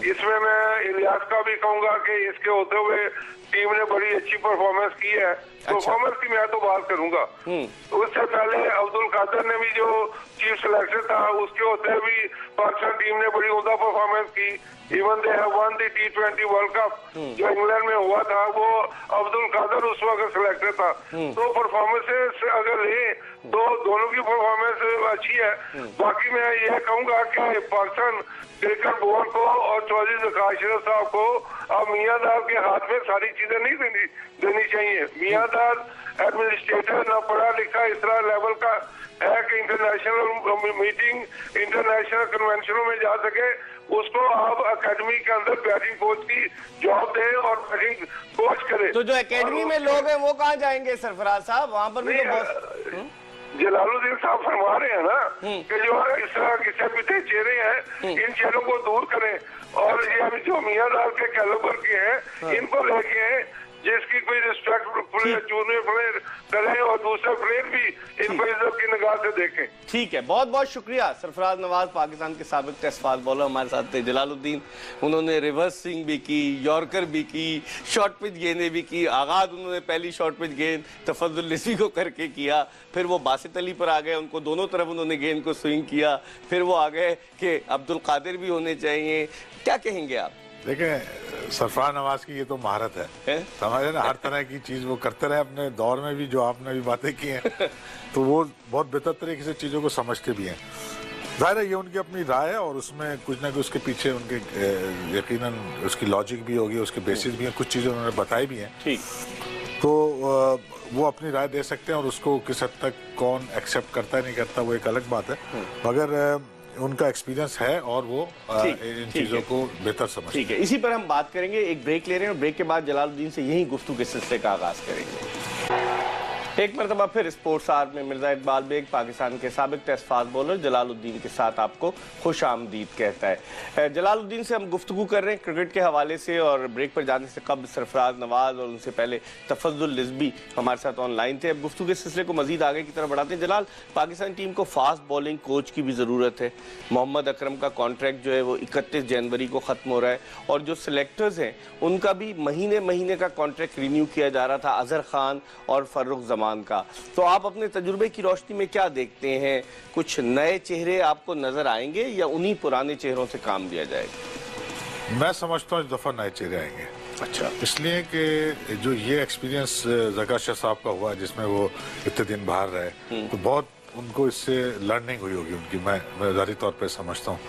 इसमें मैं इलियास का भी कहूंगा कि इसके होते हुए टीम ने बड़ी अच्छी परफॉर्मेंस की है। परफॉर्मेंस की मैं तो बात करूंगा। उससे पहले अब्दुल कादर ने भी जो चीफ सिलेक्टर था उसके होते हुए भी पाकिस्तान टीम ने बड़ी उम्दा परफॉर्मेंस की। Even they have one the T20 world cup जो इंग्लैंड में हुआ था, वो अब्दुल कादर उस वक्त सिलेक्टर था। तो परफॉर्मेंसेस अगर ले तो दोनों की परफॉर्मेंस अच्छी है। बाकी मैं यह कहूंगा कि पाकिस्तान क्रिकेट बोर्ड को और चौधरी ज़फ़र अशरफ साहब को अब मियाँदार के हाथ में सारी चीजें नहीं देनी चाहिए। मियाँदार एडमिनिस्ट्रेटर ना पढ़ा लिखा इस तरह लेवल का है कि इंटरनेशनल मीटिंग, इंटरनेशनल कन्वेंशनों में जा सके। उसको आप एकेडमी के अंदर बैटिंग कोच की जॉब दें और बैटिंग कोच करें। तो जो एकेडमी में लोग हैं वो कहाँ जाएंगे सरफराज साहब? वहाँ पर भी जलालुद्दीन साहब फरमा रहे हैं ना कि जो इस तरह किसे पीछे चेहरे हैं इन चेहरों को दूर करें और ये जो मियाँदार के कैलिबर के हैं इनको लेके हैं जिसकी कोई रिस्पेक्ट जूनियर प्लेयर करें और दूसरे प्लेयर भी इनको इज्जत की निगाह से देखें। ठीक है, बहुत बहुत शुक्रिया। सरफराज नवाज पाकिस्तान के साबिक टेस्ट फास्ट बॉलर हमारे साथ थे। जलालुद्दीन, उन्होंने रिवर्स स्विंग भी की, यॉर्कर भी की, शॉर्ट पिच गेंदें भी की। आगाज उन्होंने पहली शॉर्ट पिच गेंद तफज्जुल रिजवी को करके किया, फिर वो बासित अली पर आ गए, उनको दोनों तरफ उन्होंने गेंद को स्विंग किया, फिर वो आ गए कि अब्दुल कादिर भी होने चाहिए। क्या कहेंगे आप? देखें, सरफराज नवाज की ये तो महारत है, समझे ना, हर तरह की चीज वो करते रहे अपने दौर में भी, जो आपने भी बातें की हैं तो वो बहुत बेहतर तरीके से चीजों को समझते भी हैं। जाहिर है ये उनकी अपनी राय है और उसमें कुछ ना कुछ उसके पीछे उनके यकीनन उसकी लॉजिक भी होगी, उसके बेसिस भी हैं, कुछ चीजें उन्होंने बताई भी हैं। ठीक, तो वो अपनी राय दे सकते हैं और उसको किस हद तक कौन एक्सेप्ट करता है नहीं करता वो एक अलग बात है, मगर उनका एक्सपीरियंस है और वो इन चीजों को बेहतर समझते हैं। ठीक है, इसी पर हम बात करेंगे। एक ब्रेक ले रहे हैं और ब्रेक के बाद जलालुद्दीन से यही गुफ्तगू के सिलसिले का आगाज करेंगे। एक मरतबा फिर स्पोर्ट्स आवर में मिर्जा इकबाल बेग पाकिस्तान के साबिक टेस्ट फास्ट बॉलर जलालुद्दीन के साथ आपको खुश आमदीद कहता है। जलालुद्दीन से हम गुफ्तगू कर रहे हैं क्रिकेट के हवाले से, और ब्रेक पर जाने से कब सरफराज नवाज और उनसे पहले तफज्जुल रिजवी हमारे साथ ऑनलाइन थे। अब गुफ्तगू के सिलसिले को मजीद आगे की तरफ बढ़ाते हैं। जलाल, पाकिस्तान टीम को फास्ट बॉलिंग कोच की भी ज़रूरत है। मोहम्मद अकरम का कॉन्ट्रैक्ट जो है वो 31 जनवरी को ख़त्म हो रहा है, और जो सिलेक्टर्स हैं उनका भी महीने महीने का कॉन्ट्रैक्ट रिन्यू किया जा रहा था, अजहर खान और फर्रुख जमान का। तो आप अपने तजुर्बे की रोशनी में क्या देखते हैं? कुछ नए चेहरे आपको नजर आएंगे या उन्हीं पुराने चेहरों से काम लिया जाएगा? मैं समझता हूँ इस दफा नए चेहरे आएंगे। अच्छा, इसलिए कि जो ये एक्सपीरियंस जकारिया साहब का हुआ जिसमें वो इतने दिन बाहर रहे, तो बहुत उनको इससे लर्निंग हुई होगी उनकी, मैं ज़ाती तौर पे समझता हूँ,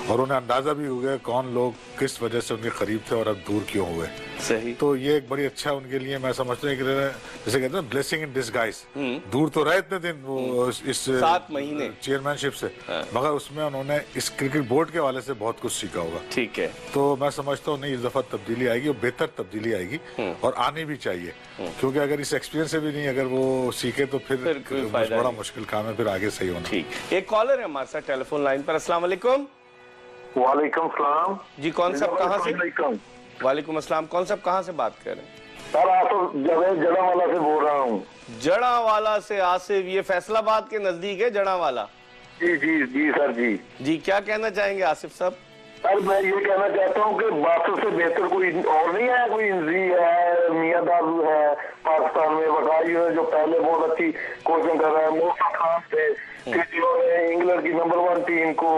और उन्हें अंदाज़ा भी हो गया कौन लोग किस वजह से उनके करीब थे और अब दूर क्यों हुए। सही। तो ये एक बड़ी अच्छा उनके लिए मैं समझता हूँ कि जैसे कहते हैं ब्लेसिंग इन डिसगाइज। दूर तो रहे इतने दिन वो इस 7 महीने चेयरमैनशिप से, मगर उसमें उन्होंने इस क्रिकेट बोर्ड के हवाले से बहुत कुछ सीखा होगा। ठीक है। तो मैं समझता हूँ नहीं, इस दफा तब्दीली आएगी और बेहतर तब्दीली आएगी, और आनी भी चाहिए, क्योंकि अगर इस एक्सपीरियंस से भी नहीं अगर वो सीखे तो फिर बड़ा मुश्किल काम है फिर आगे सही होना। ठीक। एक कॉलर है हमारे साथ टेलीफोन लाइन पर। अस्सलाम वालेकुम। वालेकुम सलाम जी, कौन साहब कहाँ से? वालेकुम अस्सलाम। कौन साहब कहाँ से बात कर रहे हैं? सर आसिफ जड़ावाला से बोल रहा हूँ। जड़ावाला से आसिफ, ये फैसलाबाद के नजदीक है जड़ावाला? जी जी जी सर जी। जी, क्या कहना चाहेंगे आसिफ साहब? सर मैं ये कहना चाहता हूँ कि बातों से बेहतर कोई और नहीं है। कोई इंजी है, मियां दादू है पाकिस्तान में, वकाई है जो पहले बहुत अच्छी कोचिंग कर रहे हैं, मोहम्मद खान थे जिन्होंने इंग्लैंड की नंबर 1 टीम को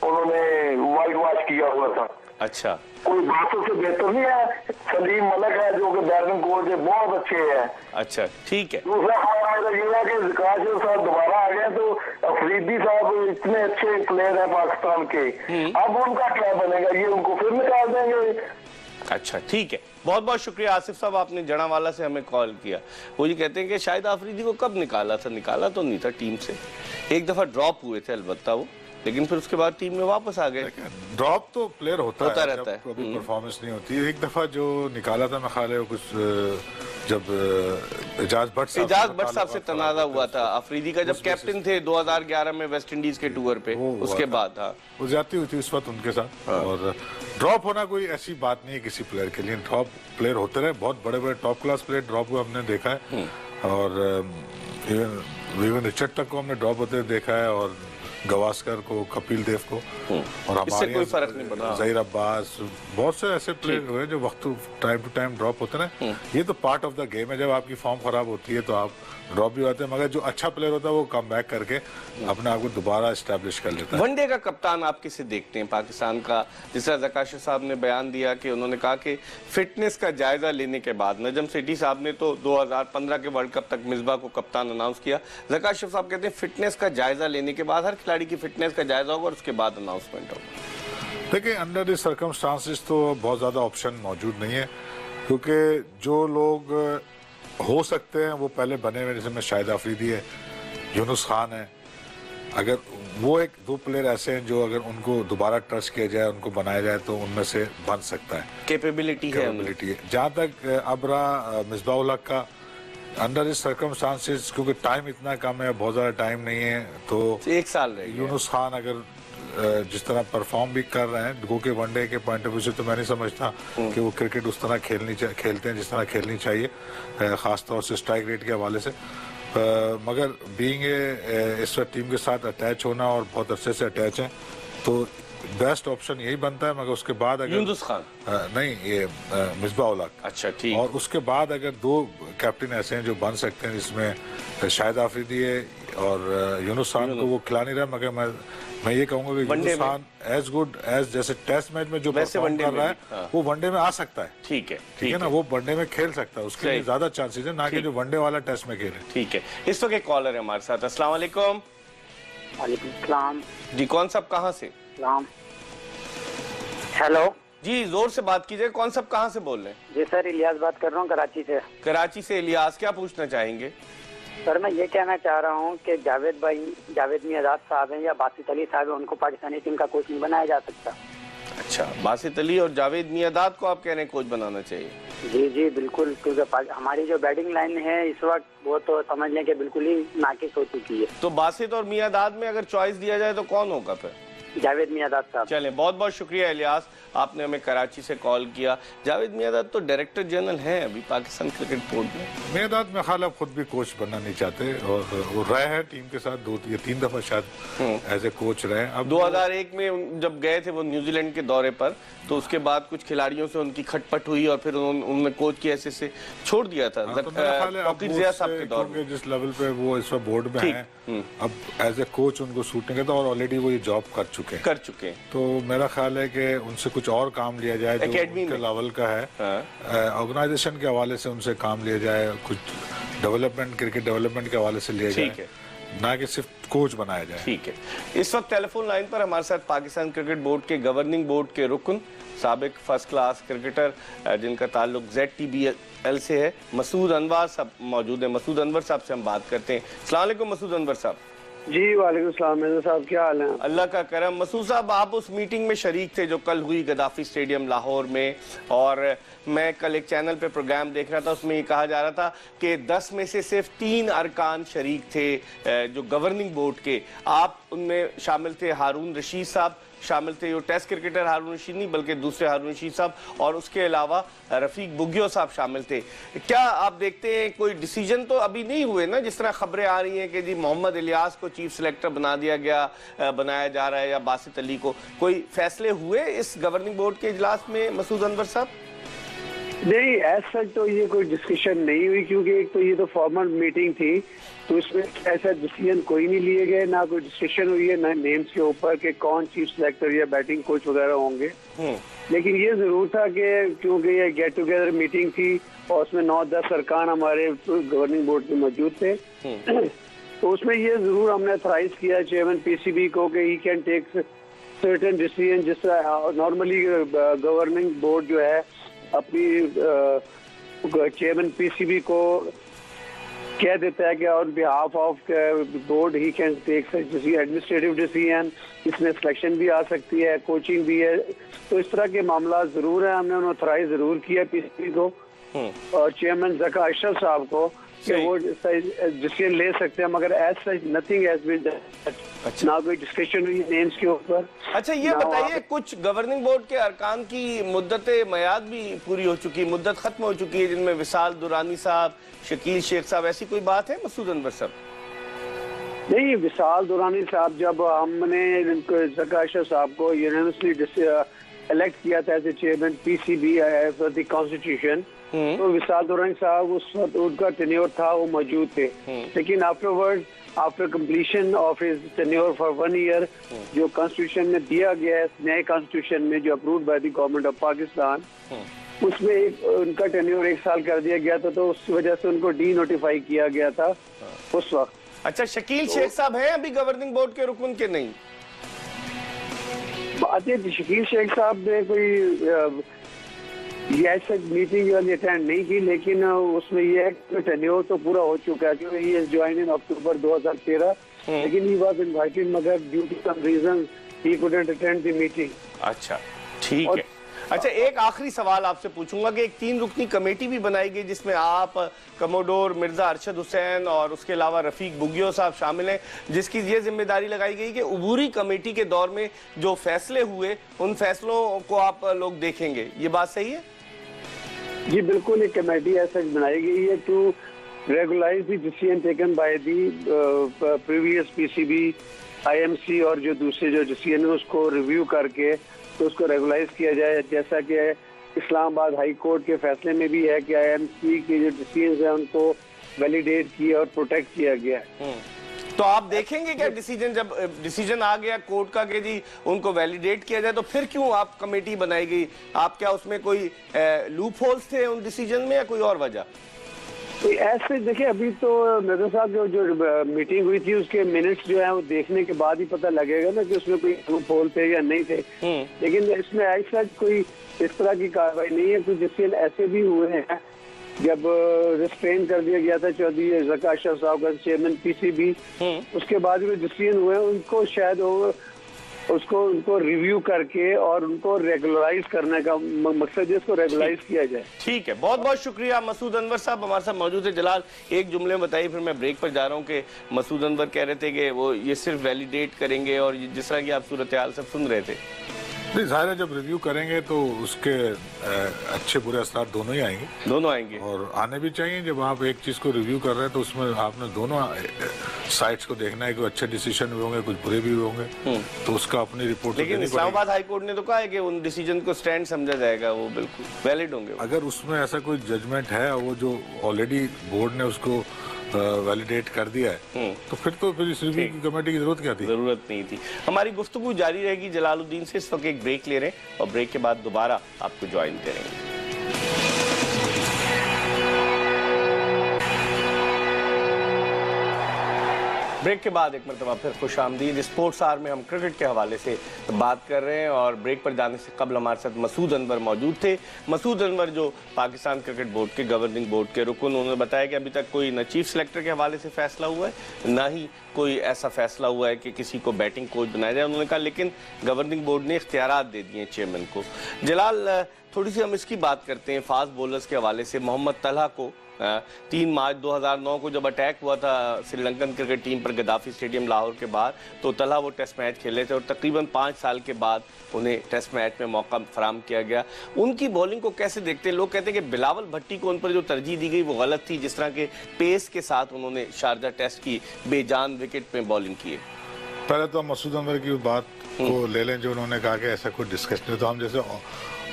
उन्होंने वाइट वॉश किया हुआ था। अच्छा, कोई बातों से बेहतर नहीं है। सलीम मलिक है जो कि बैटिंग कोच है, बहुत अच्छे हैं। अच्छा, ठीक है। दूसरा सवाल मेरा ये है कि जकारिया साहब दोबारा आ गए तो अफरीदी साहब इतने अच्छे प्लेयर हैं पाकिस्तान के, अब उनका क्या बनेगा? ये उनको फिर निकाल देंगे? अच्छा, ठीक है। बहुत बहुत शुक्रिया आसिफ साहब, आपने जड़ावाला से हमें कॉल किया। वो ये कहते हैं कि शायद आफरीदी को कब निकाला था? निकाला तो नहीं था टीम से, एक दफा ड्रॉप हुए थे अलबत्ता वो, लेकिन फिर उसके बाद टीम में वापस आ गए। ड्रॉप तो प्लेयर होता रहता है, कभी परफॉर्मेंस नहीं होती। एक दफा जो निकाला था मैं ख्याल है कुछ जब एजाज भट्ट साहब से तनाजा हुआ था अफरीदी का, जब कैप्टन थे 2011 में वेस्ट इंडीज के टूर पे, उसके बाद वो ज्यादा हुई थी उस वक्त उनके साथ। और ड्रॉप होना कोई ऐसी बात नहीं है किसी प्लेयर के लिए। ड्रॉप प्लेयर होते रहे, बहुत बड़े बड़े टॉप क्लास प्लेयर ड्रॉप को हमने देखा है, और इवन रिचर्ड तक को हमने ड्रॉप होते देखा है, और गवास्कर को, कपिल देव को, और हमारे कोई फर्क नहीं पड़ा। जहीर अब्बास, बहुत से ऐसे प्लेयर हुए जो वक्त टाइम टू टाइम ड्रॉप होते हैं। ये तो पार्ट ऑफ द गेम है। जब आपकी फॉर्म खराब होती है तो आप ड्रॉप भी होते हैं, मगर जो अच्छा प्लेयर होता है वो कम बैक करके अपने आप को दोबारा एस्टैब्लिश कर लेता है। वनडे का कप्तान आप किसे देखते हैं पाकिस्तान का? जिस तरह जकारिया साहब ने बयान दिया कि उन्होंने कहा कि फिटनेस का जायजा लेने के बाद, नजम सेठी साहब ने तो 2015 के वर्ल्ड कप तक मिसबा को कप्तान अनाउंस किया, जकारिया साहब कहते हैं फिटनेस का जायजा लेने के बाद, हर खिलाड़ी की फिटनेस का जायजा होगा और उसके बाद अनाउंसमेंट होगा। देखिए, अंडर दिस सर्कमस्टांसेस तो बहुत ज़्यादा ऑप्शन मौजूद नहीं है, क्योंकि जो लोग हो सकते हैं वो पहले बने हुए, जैसे में शाहिद आफरीदी है, यूनुस खान है, अगर वो 1-2 प्लेयर ऐसे हैं जो अगर उनको दोबारा ट्रस्ट किया जाए, उनको बनाया जाए तो उनमें से बन सकता है। कैपेबिलिटी है। जहाँ तक अबरा मिसबाउल हक का, अंडर इस सर्कमस्टांसेस क्योंकि टाइम इतना कम है, बहुत ज़्यादा टाइम नहीं है, तो 1 साल रह गया। यूनुस खान अगर जिस तरह परफॉर्म भी कर रहे हैं, गो के वनडे के पॉइंट ऑफ व्यू से तो मैं नहीं समझता कि वो क्रिकेट उस तरह खेलते हैं जिस तरह खेलनी चाहिए, ख़ासतौर से स्ट्राइक रेट के हवाले से। मगर बीइंग इस वक्त टीम के साथ अटैच होना और बहुत अरसे से अटैच हैं, तो बेस्ट ऑप्शन यही बनता है। मगर उसके बाद अगर यूनुस खान नहीं, ये मिसबाउल हक। अच्छा, ठीक। और उसके बाद अगर 2 कैप्टन ऐसे हैं जो बन सकते हैं, जिसमें शाहिद आफरीदी है और यूनुस खान को वो खिला नहीं रहा, मगर मैं ये कहूंगा कि Younis Khan as good as जैसे टेस्ट मैच में जो परफॉर्म कर रहा है वो वनडे में आ सकता है। ठीक है ना, वो वनडे में खेल सकता है, उसके लिए ज्यादा चांसेस है, ना कि जो वनडे वाला टेस्ट में खेले। ठीक है। इस वक्त एक कॉलर है हमारे साथ। अस्सलाम वालेकुम। वालेकुम सलाम। जी, कौन साहब कहाँ से? हेलो जी, जोर से बात कीजिए। कौन साहब कहाँ से बोल रहे हैं? जी सर, इलियास बात कर रहा हूँ कराची से। कराची से इलियास, क्या पूछना चाहेंगे? सर मैं ये कहना चाह रहा हूँ कि जावेद मियादाद साहब हैं या बासित अली साहब हैं, उनको पाकिस्तानी टीम का कोच नहीं बनाया जा सकता? अच्छा, बासित अली और जावेद मियांदाद को आप कह रहे हैं कोच बनाना चाहिए? जी जी बिल्कुल, क्योंकि हमारी जो बैटिंग लाइन है इस वक्त वो तो समझ लें कि बिल्कुल ही नाकिस हो चुकी है। तो बासित और मियांदाद में अगर चॉइस दिया जाए तो कौन होगा फिर? जावेद मियांदाद साहब। चलें, बहुत बहुत शुक्रिया इलियास, आपने हमें कराची से कॉल किया। जावेद मियांदाद तो डायरेक्टर जनरल हैं अभी पाकिस्तान क्रिकेट बोर्ड में। मियांदाद में ख्याल खुद भी कोच बनना नहीं चाहते और वो रहे हैं टीम के साथ 2 या 3 दफा शायद एज ए कोच रहे। अब 2001 में जब गए थे वो न्यूजीलैंड के दौरे पर, तो उसके बाद कुछ खिलाड़ियों से उनकी खटपट हुई और फिर उन्होंने कोच की ऐसे से छोड़ दिया था। जिस लेवल पे वो इस वक्त बोर्ड में है, अब एज ए कोच उनको सूट नहीं करता और ऑलरेडी वो ये जॉब कर चुके हैं। तो मेरा ख्याल है कि उनसे कुछ और काम लिया जाए जो उनके लेवल का है, ऑर्गेनाइजेशन के हवाले से उनसे काम लिया जाए, कुछ डेवलपमेंट, क्रिकेट डेवलपमेंट के हवाले से लिया जाए, ना कि सिर्फ कोच बनाया जाए। ठीक है, इस वक्त टेलीफोन लाइन पर हमारे साथ पाकिस्तान क्रिकेट बोर्ड के गवर्निंग बोर्ड के रुकन, साबिक फर्स्ट क्लास क्रिकेटर जिनका ताल्लुक ZTBL से है, मसूद अनवर साहब मौजूद है। मसूद अनवर साहब से हम बात करते हैं। अस्सलाम वालेकुम मसूद अनवर साहब। जी वालेकुम सलाम मिर्जा साहब, क्या हाल है? अल्लाह का करम। मसूद साहब, आप उस मीटिंग में शरीक थे जो कल हुई गद्दाफी स्टेडियम लाहौर में, और मैं कल एक चैनल पे प्रोग्राम देख रहा था, उसमें ये कहा जा रहा था कि 10 में से सिर्फ 3 अरकान शरीक थे जो गवर्निंग बोर्ड के। आप उनमें शामिल थे, हारून रशीद साहब शामिल थे, जो टेस्ट क्रिकेटर हारून रशीद नहीं बल्कि दूसरे हारून रशीद साहब, और उसके अलावा रफीक बुगियो साहब शामिल थे। क्या आप देखते हैं कोई डिसीजन तो अभी नहीं हुए ना, जिस तरह खबरें आ रही हैं कि जी मोहम्मद इलियास को चीफ सेलेक्टर बनाया जा रहा है या बासित अली को, कोई फैसले हुए इस गवर्निंग बोर्ड के इजलास में मसूद अनवर साहब? नहीं, एज सच तो ये कोई डिस्कशन नहीं हुई, क्योंकि एक तो ये तो फॉर्मल मीटिंग थी, तो इसमें ऐसा डिसीजन कोई नहीं लिए गए, ना कोई डिस्कशन हुई है ना नेम्स के ऊपर कि कौन चीफ सेलेक्टर या बैटिंग कोच वगैरह होंगे। लेकिन ये जरूर था कि क्योंकि ये गेट टुगेदर मीटिंग थी और उसमें 9-10 अरकान हमारे गवर्निंग बोर्ड में मौजूद थे, तो उसमें ये जरूर हमने अथराइज किया चेयरमैन PCB को कि he can take certain decision, जिस तरह नॉर्मली गवर्निंग बोर्ड जो है अपनी चेयरमैन PCB को कह देता है कि on behalf of board he can take administrative decision, इसमें सिलेक्शन भी आ सकती है, कोचिंग भी है, तो इस तरह के मामला जरूर है। हमने उन्हें ऑथराइज जरूर किया PCB को और चेयरमैन ज़का अशरफ साहब को कि वो डिसीजन ले सकते हैं, मगर as such nothing has been done, ना कोई डिस्कशन हुई नेम्स के ऊपर। अच्छा, ये बताइए, कुछ गवर्निंग बोर्ड के अरकान की मुद्दत मयाद भी पूरी हो चुकी है, मुद्दत खत्म हो चुकी है, जिनमें विशाल दुरानी साहब, शकील शेख साहब, ऐसी कोई बात है मसूद अनवर साहब? नहीं, विशाल दुरानी साहब जब हमने ज़का अशरफ साहब को यूनिवर्सली इलेक्ट किया था as chairman PCB for the constitution, तो विशाल दुरानी साहब उस वक्त उनका टेन्योर था, वो मौजूद थे, लेकिन after completion of his tenure for 1 year जो कॉन्स्टिट्यूशन में दिया गया है, नए कॉन्स्टिट्यूशन में जो approved by the government of Pakistan, उसमें उनका टेन्योर 1 साल कर दिया गया था, तो उस वजह से उनको डी नोटिफाई किया गया था उस वक्त। अच्छा, शकील शेख साहब हैं अभी गवर्निंग बोर्ड के रुकन के? नहीं, शकील शेख साहब ने कोई ऐसा मीटिंग अटेंड नहीं की, लेकिन उसमें ये है कि टेन्योर तो पूरा हो चुका है, क्योंकि ये ज्वाइन इन अक्टूबर 2013, लेकिन ही वाज इनवाइटेड मगर due to some reason he couldn't attend the meeting. अच्छा, ठीक है। अच्छा, एक आखिरी सवाल आपसे पूछूंगा कि एक 3 रुकनी कमेटी भी बनाई गई जिसमें आप, कमोडोर मिर्जा अरशद हुसैन और उसके अलावा रफीक बुगियो साहब शामिल हैं, जिसकी ये जिम्मेदारी लगाई गई कि उबूरी कमेटी के दौर में जो फैसले हुए उन फैसलों को आप लोग देखेंगे, ये बात सही है? जी बिल्कुल, एक कमेटी ऐसा बनाई गई है to regularize the decision taken by the previous PCB, IMC और जो दूसरे जो डिसीजन है उसको रिव्यू करके तो उसको रेगुलाइज किया जाए, जैसा कि इस्लामाबाद हाई कोर्ट के फैसले में भी है कि IMC के जो डिसीजन है उनको वैलिडेट किया और प्रोटेक्ट किया गया है। तो आप देखेंगे क्या डिसीजन, जब डिसीजन आ गया कोर्ट का कि जी उनको वैलिडेट किया जाए, तो फिर क्यों आप कमेटी बनाई गई? आप क्या उसमें कोई लूप होल्स थे उन डिसीजन में या कोई और वजह? ऐसे देखिए, अभी तो मिर्जा साहब जो मीटिंग हुई थी उसके मिनट्स जो है वो देखने के बाद ही पता लगेगा ना कि उसमें कोई लूप होल थे या नहीं थे, लेकिन इसमें ऐसा कोई इस तरह की कार्रवाई नहीं है। कुछ डिसीजन ऐसे भी हुए हैं जब रिस्ट्रेन कर दिया गया था चौधरी ज़का अशरफ साहब का चेयरमैन PCB, उसके बाद जो डिसीजन हुए उनको शायद उसको उनको रिव्यू करके और उनको रेगुलराइज करने का मकसद है, इसको रेगुलराइज किया जाए। ठीक है, बहुत बहुत शुक्रिया मसूद अनवर साहब हमारे साथ मौजूद है। जलाल, एक जुमले में बताइए, फिर मैं ब्रेक पर जा रहा हूँ, कि मसूद अनवर कह रहे थे कि वो ये सिर्फ वैलिडेट करेंगे, और जिस तरह की आप सूरत हाल सब सुन रहे थे। नहीं, ज़ाहिर है जब रिव्यू करेंगे तो उसके अच्छे बुरे असर दोनों ही आएंगे। दोनों आएंगे और आने भी चाहिए। जब आप एक चीज़ को रिव्यू कर रहे हैं तो उसमें आपने दोनों साइड्स को देखना है कि अच्छे डिसीजन भी होंगे, कुछ बुरे भी होंगे, तो उसका अपनी रिपोर्ट। लेकिन इस्लामाबाद हाई कोर्ट ने तो कहा है कि उन डिसीजन को स्टैंड समझा जाएगा, वो बिल्कुल वैलिड होंगे। अगर उसमें ऐसा कोई जजमेंट है, वो जो ऑलरेडी बोर्ड ने उसको वैलिडेट कर दिया है, तो फिर इस रिव्यू की कमेटी की जरूरत क्या थी? जरूरत नहीं थी। हमारी गुफ्तगू जारी रहेगी जलालुद्दीन से। इस वक्त एक ब्रेक ले रहे हैं और ब्रेक के बाद दोबारा आपको ज्वाइन करेंगे। ब्रेक के बाद एक मरतबा फिर खुश आमदीद। स्पोर्ट्स आवर में हम क्रिकेट के हवाले से बात कर रहे हैं, और ब्रेक पर जाने से कबल हमारे साथ मसूद अनवर मौजूद थे। मसूद अनवर जो पाकिस्तान क्रिकेट बोर्ड के गवर्निंग बोर्ड के रुकन, उन्होंने बताया कि अभी तक कोई न चीफ सेलेक्टर के हवाले से फैसला हुआ है, ना ही कोई ऐसा फैसला हुआ है कि किसी को बैटिंग कोच बनाया जाए। उन्होंने कहा लेकिन गवर्निंग बोर्ड ने इख्तियारात दे दिए चेयरमैन को। जलाल, थोड़ी सी हम इसकी बात करते हैं फास्ट बॉलर्स के हवाले से। मोहम्मद तलहा को 3 मार्च 2009 को जब अटैक हुआ था श्रीलंकन क्रिकेट टीम पर गद्दाफी स्टेडियम लाहौर के बाहर, तो तलहा वो टेस्ट मैच खेले थे और तकरीबन 5 साल के बाद उन्हें टेस्ट मैच में मौका फराम किया गया। उनकी बॉलिंग को कैसे देखते हैं? लोग कहते हैं कि बिलावल भट्टी को उन पर जो तरजीह दी गई वो गलत थी, जिस तरह के पेस के साथ उन्होंने शारजा टेस्ट की बेजान विकेट में बॉलिंग की है। पहले तो मसूद अनवर की बात को ले लें, जो उन्होंने कहा कि ऐसा कोई डिस्कशन नहीं। तो हम जैसे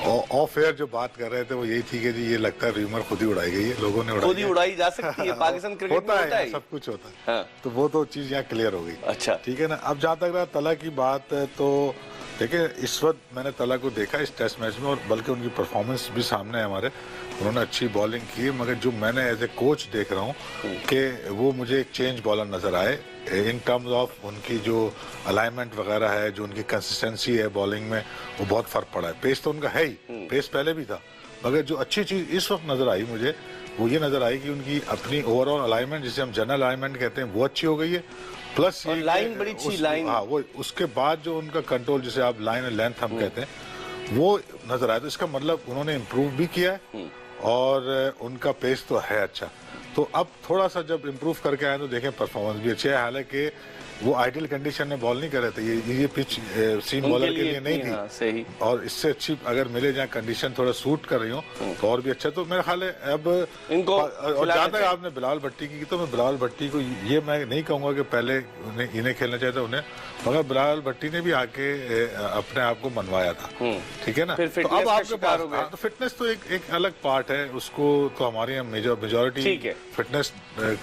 ऑफ एयर जो बात कर रहे थे वो यही थी कि जी ये लगता है र्यूमर खुद ही उड़ाई गई है, लोगों ने खुद ही उड़ाई जा सकती है। पाकिस्तान क्रिकेट होता है, सब कुछ होता है। हाँ। तो वो तो चीज यहाँ क्लियर हो गई। अच्छा, ठीक है ना। अब जहाँ तक रहा तला की बात है, तो देखिए इस वक्त मैंने तला को देखा इस टेस्ट मैच में, और बल्कि उनकी परफॉर्मेंस भी सामने है हमारे। उन्होंने अच्छी बॉलिंग की है, मगर जो मैंने एज ए कोच देख रहा हूँ कि वो मुझे एक चेंज बॉलर नजर आए इन टर्म्स ऑफ उनकी जो अलाइनमेंट वगैरह है, जो उनकी कंसिस्टेंसी है बॉलिंग में, वो बहुत फर्क पड़ा है। पेस तो उनका है ही, पेस पहले भी था, मगर जो अच्छी चीज इस वक्त नजर आई मुझे वो ये नजर आई कि उनकी अपनी ओवरऑल अलाइनमेंट, जिसे हम जनरल अलाइनमेंट कहते हैं, वो अच्छी हो गई है। प्लस ये लाइन बड़ी अच्छी लाइन, हाँ, वो उसके बाद जो उनका कंट्रोल, जिसे आप लाइन और लेंथ हम कहते हैं, वो नजर आया। तो इसका मतलब उन्होंने इम्प्रूव भी किया है और उनका पेस तो है अच्छा। तो अब थोड़ा सा जब इम्प्रूव करके आए तो देखें परफॉर्मेंस भी अच्छी है। हालांकि वो आइडियल कंडीशन में बॉल नहीं कर रहे थे, ये पिच सीम बॉलर के लिए नहीं थी। हाँ, सही। और इससे अच्छी अगर मिले जहाँ कंडीशन थोड़ा सूट कर रही हो तो और भी अच्छा। तो मेरा ख्याल है अब इनको, और जहाँ तक आपने बिलावल भट्टी की, तो मैं बिलावल भट्टी को ये मैं नहीं कहूँगा कि पहले इन्हें खेलना चाहिए था उन्हें, मगर बिलावल भट्टी ने भी आके अपने आप को मनवाया था। ठीक है ना। तो अब आपके पास फिटनेस तो एक अलग पार्ट है, उसको तो हमारे यहाँ मेजोरिटी फिटनेस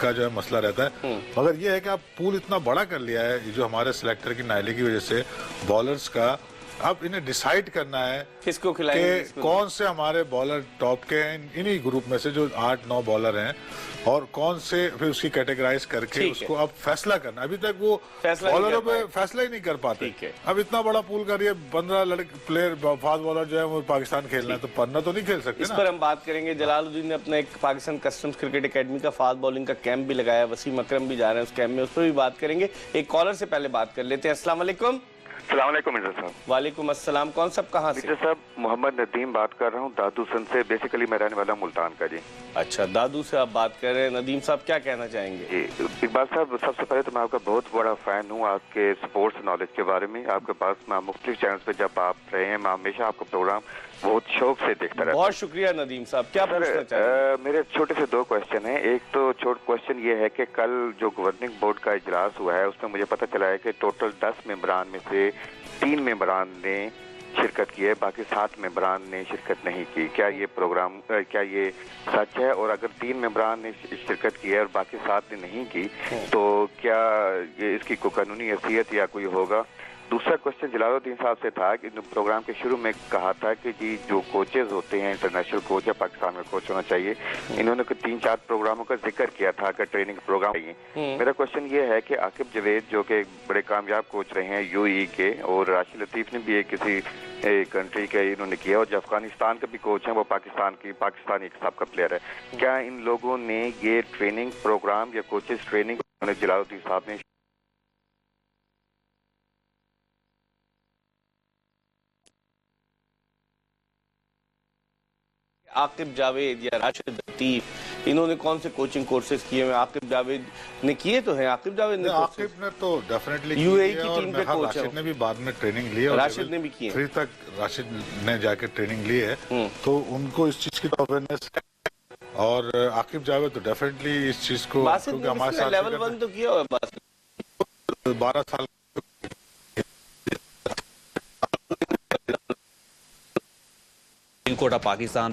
का जो है मसला रहता है। मगर ये है कि आप पूल इतना बड़ा कर लिया है जो हमारे सिलेक्टर की नाइले की वजह से बॉलर्स का, अब इन्हें डिसाइड करना है किसको खिलाएंगे, कौन से हमारे बॉलर टॉप के हैं इन्हीं ग्रुप में से जो 8-9 बॉलर हैं, और कौन से फिर उसकी कैटेगराइज करके उसको अब फैसला करना। अभी तक वो बॉलरों पे फैसला ही नहीं कर पाते। अब इतना बड़ा पूल करिए, 15 लड़के प्लेयर फास्ट बॉलर जो है वो पाकिस्तान खेलना है, तो 15 तो नहीं खेल सकते। इस पर हम बात करेंगे। जलालुद्दीन ने अपना एक पाकिस्तान कस्टम्स क्रिकेट एकेडमी का फास्ट बॉलिंग का कैंप भी लगाया, वसीम अकरम भी जा रहे हैं उस कैंप में, उस पर भी बात करेंगे। एक कॉलर से पहले बात कर लेते हैं। अस्सलाम वालेकुम। मिर्जा साहब। वालेकुम अस्सलाम। कौन सब कहाँ से? मिर्जा साहब, मोहम्मद नदीम बात कर रहा हूँ दादूसन से। बेसिकली मैं रहने वाला मुल्तान का जी। अच्छा, दादू से आप बात कर रहे हैं। नदीम साहब क्या कहना चाहेंगे? इकबाल साहब, सबसे पहले तो मैं आपका बहुत बड़ा फैन हूँ आपके स्पोर्ट्स नॉलेज के बारे में। आपके पास मैं मुख्तलिफ चैनल्स पे जब आप रहे हैं, मैं हमेशा आपका प्रोग्राम बहुत शौक से देखता रहता हूं। बहुत शुक्रिया नदीम साहब। क्या पूछना चाहिए? मेरे छोटे से 2 क्वेश्चन हैं। एक तो छोटा क्वेश्चन ये है कि कल जो गवर्निंग बोर्ड का इजलास हुआ है उसमें मुझे पता चला है कि टोटल 10 मेंबरान में से 3 मेंबरान ने शिरकत की है, बाकी 7 मेंबरान ने शिरकत नहीं की। क्या ये प्रोग्राम, क्या ये सच है? और अगर 3 मेंबरान ने शिरकत की है और बाकी 7 ने नहीं की, तो क्या ये इसकी कोई कानूनी हैसियत या कोई होगा? दूसरा क्वेश्चन जलालुद्दीन साहब से था कि प्रोग्राम के शुरू में कहा था कि जी जो कोचेज होते हैं, इंटरनेशनल कोच या पाकिस्तान में कोच होना चाहिए। इन्होंने 3-4 प्रोग्रामों का जिक्र किया था कि ट्रेनिंग प्रोग्राम चाहिए। मेरा क्वेश्चन ये है कि आकिब जवेद जो कि बड़े कामयाब कोच रहे हैं यूएई के, और राशिद लतीफ ने भी एक किसी कंट्री के इन्होंने किया, और जो अफगानिस्तान के भी कोच हैं वो पाकिस्तानी एक सबका प्लेयर है। क्या इन लोगों ने ये ट्रेनिंग प्रोग्राम या कोचेज ट्रेनिंग जलालुद्दीन साहब ने आकिब जावेद या राशिद लतीफ, इन्होंने कौन से कोचिंग कोर्सेज किए हुए? आकिब जावेद ने किए तो हैं, आकिब जावेद ने आकिब ने तो डेफिनेटली यूएई की टीम पे कोच है, राशिद ने भी बाद में ट्रेनिंग ली है, राशिद ने भी की है। 3 तक राशिद ने जाके ट्रेनिंग ली है, तो उनको इस चीज की अवेयरनेस है। और आकिब जावेद तो डेफिनेटली इस चीज को, क्योंकि हमारे साथ लेवल 1 तो किया हुआ है, बासित 12 साल कोटा पाकिस्तान